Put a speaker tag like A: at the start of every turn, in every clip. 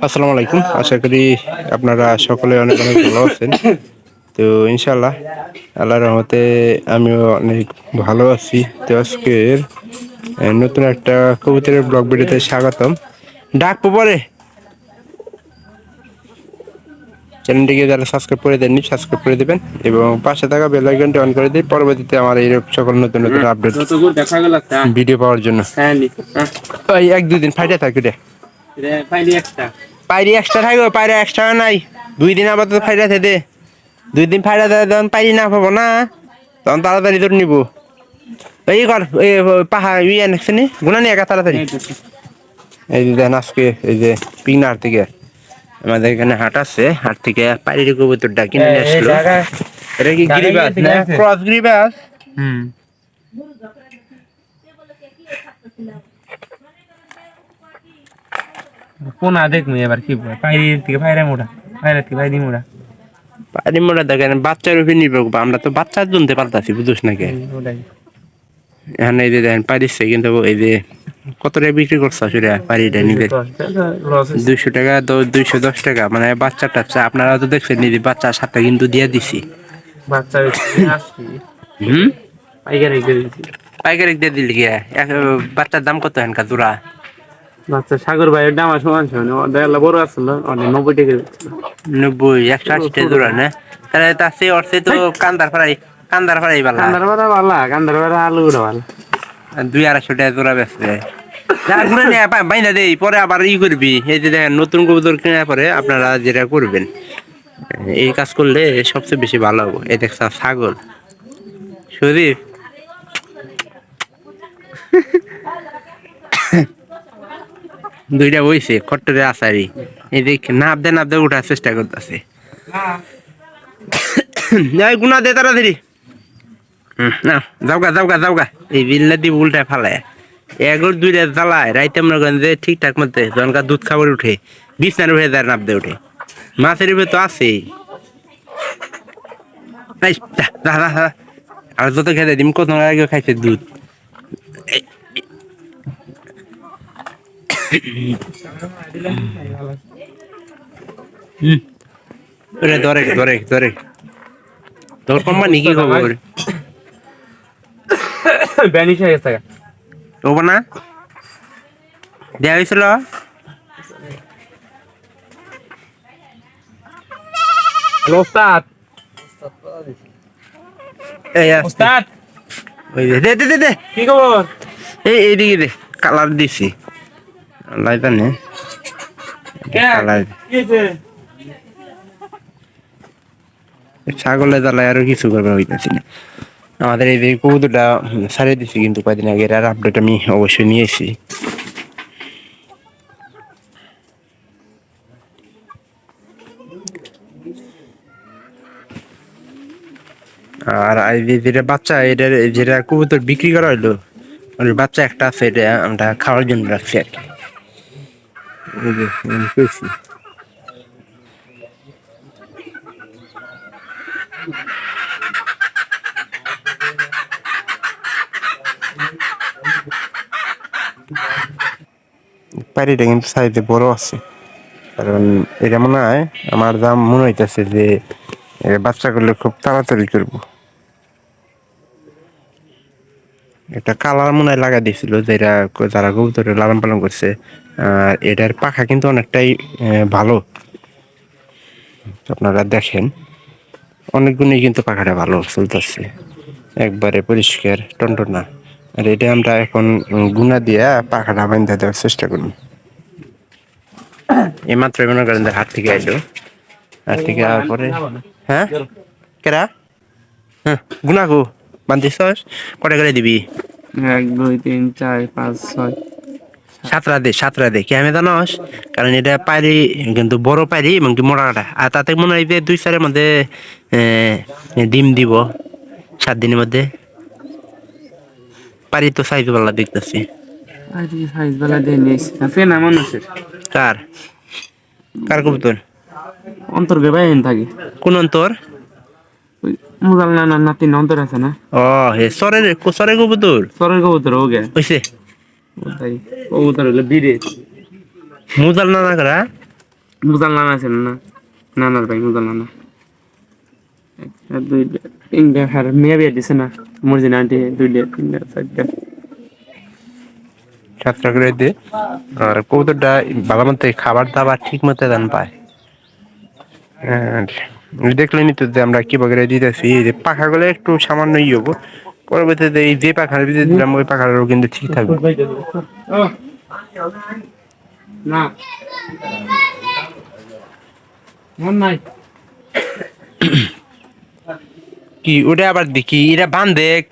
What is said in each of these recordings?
A: আসসালামু আলাইকুম। আশা করি আপনারা সকলে অনেক অনেক ভালো আছেন। তো ইনশাআল্লাহ আল্লাহর রহমতে আমিও অনেক ভালো আছি। তো আজকের নতুন একটা কবুতরের ব্লগ ভিডিওতে স্বাগতম। ডাকবো পরে চ্যানেলটিকে যারা সাবস্ক্রাইব করে দেননি সাবস্ক্রাইব করে দেবেন এবং পাশে থাকা বেল আইকনটি অন করে দিন পরবর্তীতে আমার এই সকল নতুন নতুন আপডেট ভিডিও পাওয়ার জন্য। ওই এক দুই দিন ফাইটে থাকি রে পাইরি এক্সট্রা থাকবে পাইরে এক্সট্রা নাই 2 দিন আপাতত ফাইটা দে 2 দিন ফাইটা যখন পাইরি না পাবো না তখন তাড়াতাড়ি তোর নিবো এই কর এই পাহাড় ইয়ে নেছে নি গুনা নিয়ে একা তাড়াতাড়ি এই যে দেন আজকে এই যে পিনার থেকে আমাদের এখানে হাট আছে হাট থেকে পাইরি কবুতরটা কিনে নিয়ে আসলো। এটা কি গিরিবাস না ক্রস গিরিবাস?
B: কোনা দেখমু এবার কি পাইরির থেকে পাইরা মোড়া পাইরা থেকে পাইরি মোড়া
A: পাইরি মোড়া দেখেন বাচ্চার উপরে নিবে আমরা তো বাচ্চা জনতে পারতাছি বুঝছ না কে
B: ওটাই
A: এখানে এই যে দেখেন পাইরিছে কিন্তু এই যে কত টাকা বিক্রি করছে আসলে পাইরিটা নিজে 200 টাকা 210 টাকা মানে বাচ্চা টাচ্চা আপনারা তো দেখছেন নিজে বাচ্চার সাথে কিন্তু দিয়ে দিছি
B: বাচ্চা আসছি
A: হুম
B: পাইকারি করে দিছি
A: পাইকারি দিয়ে দিলি গিয়া বাচ্চার দাম কত এখানকার জোড়া?
B: বাচ্চা সাগর ভাইয়ের দাম সমান সমান দেয়ালা বড় আসছিল অনেক 90 টাকা
A: 90 180 জোড়া না তাহলে তার চেয়ে অর্থে তো কান্দার ফ্রাই বালা
B: কান্দার বাড়া বালা কান্দার বাড়া আলু গুড়া বালা
A: 200-250 টাকা জোড়া বেচবে ঘুরে নিয়ে বাইনা দেই পরে আবার করবি এই যে দেখেন নতুন কবুতর কেনার পরে আপনারা যেটা করবেন এই কাজ করলে সবচেয়ে বেশি ভালো হবে। এই দেখছ ছাগল শরীফ দুইটা বইছে খট্টরে আসারি এই দেখ নাবদে উঠার চেষ্টা করতেছে গুনা দে তাড়াতাড়ি না যাওগা এই বিল্লা দি উল্টা ফালায় এগোর দুইটা জ্বালায় রাইতে মনে করেন যে ঠিকঠাক মধ্যে জনকা দুধ খাবার উঠে বিছনার উপরে যার নাবদে উঠে মাছের উপরে তো আছেই আর যত খেতে দিম কত আগে খাইছে দুধ ধরে তোর কোম্পানি কি খবর
B: ব্যানিশ হয়ে গেছে
A: ওব না দেয়া হয়েছিল
B: ওস্তাদ
A: এই
B: ওস্তাদ
A: ওই দে
B: কি খবর
A: এইদিকে দে কালার দিছি লাইতা নে কালার ছাগলের জ্বালায় আরো কিছু করবে হইতেছি না আমাদের এই কবুতরটা ছাড়িয়ে দিছি কিন্তু কয়েকদিন আগে আর আপডেট আমি অবশ্যই নিয়েছি আর যেটা বাচ্চা এটা যেটা কবুতর বিক্রি করা হইলো ওর বাচ্চা একটা আছে এটা আমরা খাওয়ার জন্য রাখছি আর কি পারিটা কিন্তু সাইজে বড় আছে কারণ এটা মনে হয় আমার দাম মনে হইতেছে যে বাচ্চা করলে খুব তাড়াতাড়ি করবো একটা কালার মনে হয় লাগা দিয়েছিল যেটা যারা কবুতরে লালন পালন করছে আর এটার পাখা কিন্তু অনেকটাই ভালো আপনারা দেখেন অনেক গুণই কিন্তু পাখাটা ভালো চলতেছে একবারে পরিষ্কার টনটনা আর এটা আমরা এখন গুনা দিয়া পাখাটা বান্ধা দেওয়ার চেষ্টা করব এইমাত্র মনে করেন হাট থেকে আইলো হাট থেকে আওয়ার পরে হ্যাঁ কেরা হ্যাঁ গুনা গো বান্ধিস কটা করে দিবি
B: 1 2 3 4 5 6
A: সাতটা দে কেমন জানোস কারণ এটা পাইরি কিন্তু বড় পাইরি এবং কি মোটাটা আর তাতে মনে হয় যে 2-4 মধ্যে ডিম দিব 7 দিনের মধ্যে পারি তো সাইজ ভালো দেখতেছি
B: আরে সাইজ বালা দেন আছে না মানুষের
A: কার কবুতর
B: অন্তর গে বাইন থাকে
A: কোন অন্তর
B: মুজাল না নাতি অন্তর আছে না
A: ও হে সরে কবুতর
B: সরের কবুতর ও গে
A: হইছে
B: ওটাই কবুতর হলো বিরে
A: মুজাল না করা
B: মুজাল নানা আছে না নানার ভাই মুজাল নানা একটা দুইটা তিনটা আর মেয়ে বিয়ে দিছে না মর্জিনা আন্টি দুইটা তিনটা চারটা
A: সাতটা করে দিয়ে আর কবুতরটা ভালো মতো খাবার দাবার ঠিক মতো দান পায়। আর দেখলেনি তো যে আমরা কি বগেরা দিতেছি, এই যে পাখাগুলো একটু সামান্য হবো, পরবর্তীতে এই যে পাখার ভিতরে দিলাম ওই পাখারও কিন্তু ঠিক থাকবে।
B: না মন নাই
A: কি ওটা আবার দেখি এটা বান দেখ,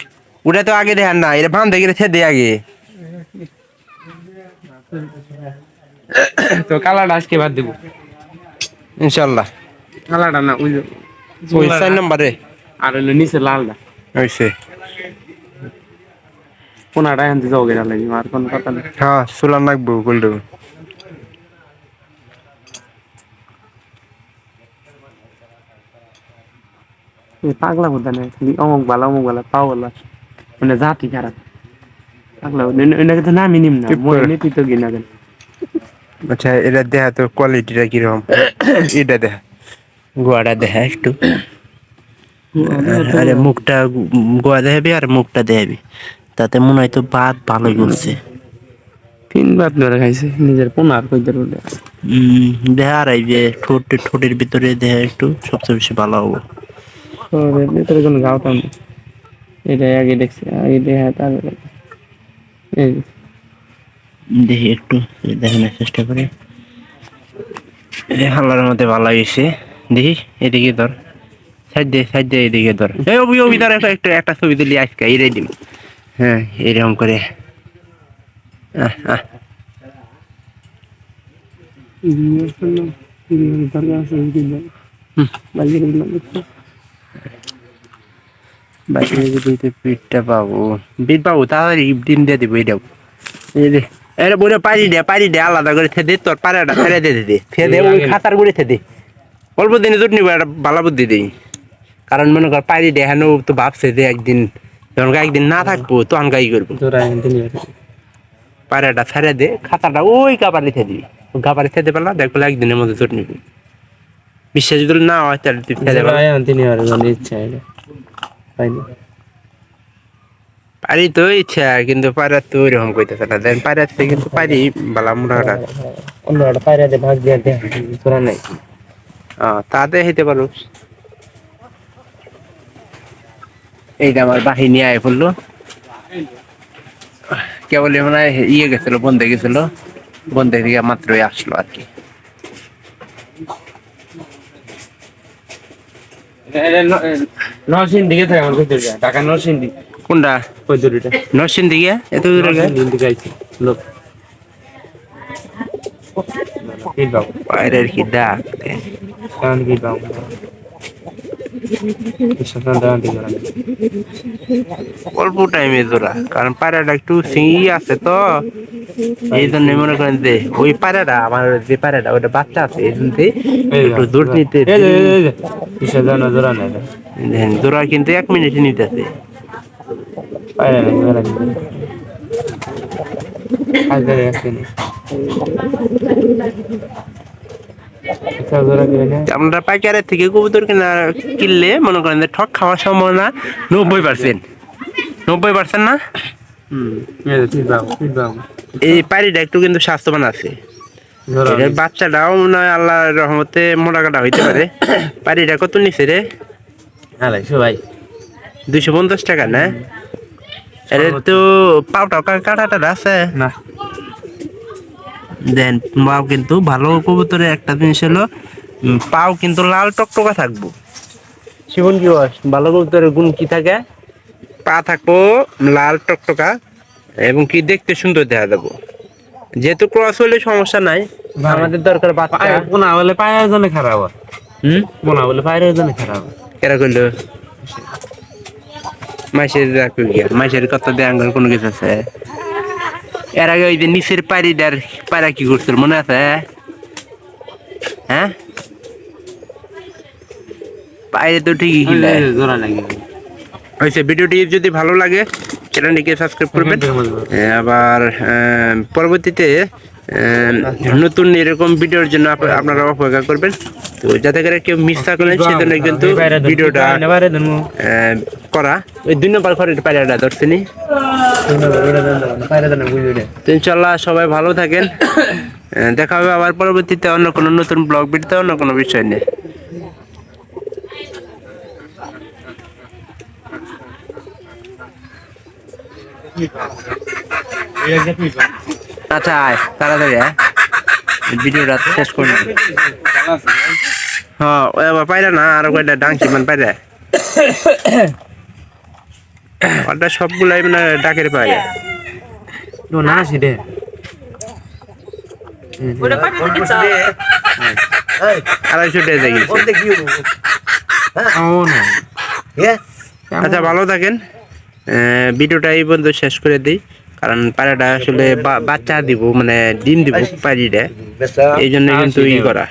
A: ওটা তো আগে দেখান না, এটা বান দেখে ছেদে আগে।
B: তো কালারটা আজকে বাদ দেবো
A: ইনশাল্লাহ
B: কালারটা না ওই
A: ওই 4 নম্বরে
B: আর হইলো নিচে লালটা
A: হয়েছে।
B: কোনাটা আনতে যাও গেলে লাগি আর কোন কথা নেই
A: হ্যাঁ চুলান লাগবো গোল্ড।
B: পাগলা কোথা নেই খালি অমুক বালা পাও বলা মানে জাতি খারাপ পাগলা এটাকে তো নামই নিম না মনে নীতি তো গিনা গেল
A: আচ্ছা এটা দেখা তো কোয়ালিটিটা কিরকম, এটা দেখা গোয়াটা দেখা একটু, আরে মুখটা গোয়া দেখাবি আর মুখটা দেখাবি, তাতে মনে হয় তো ভাত ভালোই করছে।
B: 3 ভাত ধরে খাইছে নিজের পোনার কইদের বলে
A: দেখা আর এই যে ঠোঁটের ভিতরে দেখা একটু সবচেয়ে বেশি ভালো হবো।
B: ওর ভিতরে কোনো গাওতাম না এটা আগে দেখছি আগে দেখা তারপরে এই
A: দেখি একটু দেখানোর চেষ্টা করি। হাল্লার মধ্যে ভালো হয়েছে, দেখি এদিকে ধর, সাইড দিয়ে এদিকে ধর, এই অভি ধর একটা ছবি তুলি আজকে এই রেডি। হ্যাঁ এরকম করে পিঠটা পাবো, পিঠ পাবো তাড়াতাড়ি দিন দিয়ে দিব এটাও। এরে বলে পারি দে আলাদা করে দে, তোর পাড়াটা ফেলে দে ফেলে ওই খাতার গুড়ি দে, অল্প দিনে তোর নিবো একটা ভালো বুদ্ধি দিই। কারণ মনে কর পারি দে হেন তো ভাবছে যে একদিন যখন একদিন না থাকবো তখন গাই করবো, পাড়াটা ছেড়ে দে, খাতাটা ওই কাবারে দিবি, গাবারে খেতে পারলা দেখবো একদিনের মধ্যে তোর নিবি। বিশ্বাস যদি না হয় তাহলে তুই ফেলে পারি তো ইচ্ছা, কিন্তু পাড়ার তো ওইরকম কইতেছে না, দেন পাড়ার থেকে কিন্তু পারি বালা মোটাটা
B: অন্য একটা পায়রাতে ভাগ দিয়ে দেয় তোরা নাই
A: তাতে হইতে পারো। এইটা আমার বাহিনী আয় পড়লো, কেবল মানে ইয়ে গেছিল বন্ধে গেছিল, বন্ধে থেকে মাত্রই আসলো আর কি।
B: নরসিংদী দিকে থাকে আমার কইতে ঢাকা নরসিংদী
A: কোনটা
B: কইদুরিটা
A: নরসিংদী দিকে এত দূরে
B: দিকে আইছে লোক কি দাও
A: বাইরের কি ডাক
B: কান কি দাও সাধারণ দাঁড়ান দিকে
A: অল্প টাইমে তোরা, কারণ পায়রাটা একটু সিঁড়ি আছে তো এই জন্য মনে করেন যে ওই পায়রাটা আমার যে পায়রাটা ওটা বাচ্চা আছে এই জন্য একটু দূর নিতে জোড়া কিন্তু 1 মিনিটে নিতেছে। আমরা পাইকারের থেকে কবুতর কিনলে মনে করেন যে ঠক খাওয়ার সম্ভাবনা 90%, 90% না। এই পায়রিটা একটু কিন্তু স্বাস্থ্যবান আছে, বাচ্চাটাও মনে হয় আল্লাহর রহমতে মোটা কাটা হইতে পারে। পায়রিটা কত নিছে রে? 250 টাকা না? এটা তো পাউটা কাটাটা আছে
B: না
A: দেন পাও কিন্তু ভালো কবুতরের একটা জিনিস হলো পাও কিন্তু লাল টকটকা থাকবো। শিবন কি ভালো কবুতরের গুণ কি থাকে? পা থাকবো লাল টকটকা এবং কি দেখতে সুন্দর দেখা যাবো। যেহেতু ক্রস হলে সমস্যা নাই, আমাদের দরকার বাচ্চা
B: কোনা বলে পায়ের জন্য খারাপ কোনা বলে পায়ের জন্য খারাপ
A: কেরা করলো মাসের মাসের কত দেয়াঙ্গল কোনো কিছু আছে। এর আগে ওই যে নিচের পায়রা কি করছিল মনে আছে? হ্যাঁ পায়রে তো ঠিকই খিলে
B: জোড়া লাগে
A: হয়েছে। ভিডিওটি যদি ভালো লাগে চ্যানেলটিকে সাবস্ক্রাইব করবেন, আবার পরবর্তীতে নতুন এরকম ভিডিওর জন্য আপনারা অপেক্ষা করবেন। তো যাতে করে কেউ মিস না করেন সেজন্য কিন্তু ভিডিওটা করা। ওই 2 নম্বর ঘরের পায়রাটা ধরছিনি। তো ইনশাল্লাহ সবাই ভালো থাকেন। দেখা হবে আবার পরবর্তীতে অন্য কোনো নতুন ব্লগ ভিডিওতে অন্য কোনো বিষয় নিয়ে। আচ্ছা আয় তাড়াতাড়ি আয়, ভিডিওটা শেষ করে নেব। হ্যাঁ ওই আবার পাইরা না আরো কয়টা ডাংসি মান পাইরা ওটা সবগুলাই মানে ডাকের পাইরা
B: না সেটা
A: 250 টাকা দেখি। আচ্ছা ভালো থাকেন, ভিডিওটা এই পর্যন্ত শেষ করে দিই, কারণ পায়রাটা আসলে বাচ্চা দিব মানে ডিম দিব পায়রিটা, এই জন্য কিন্তু ই করা।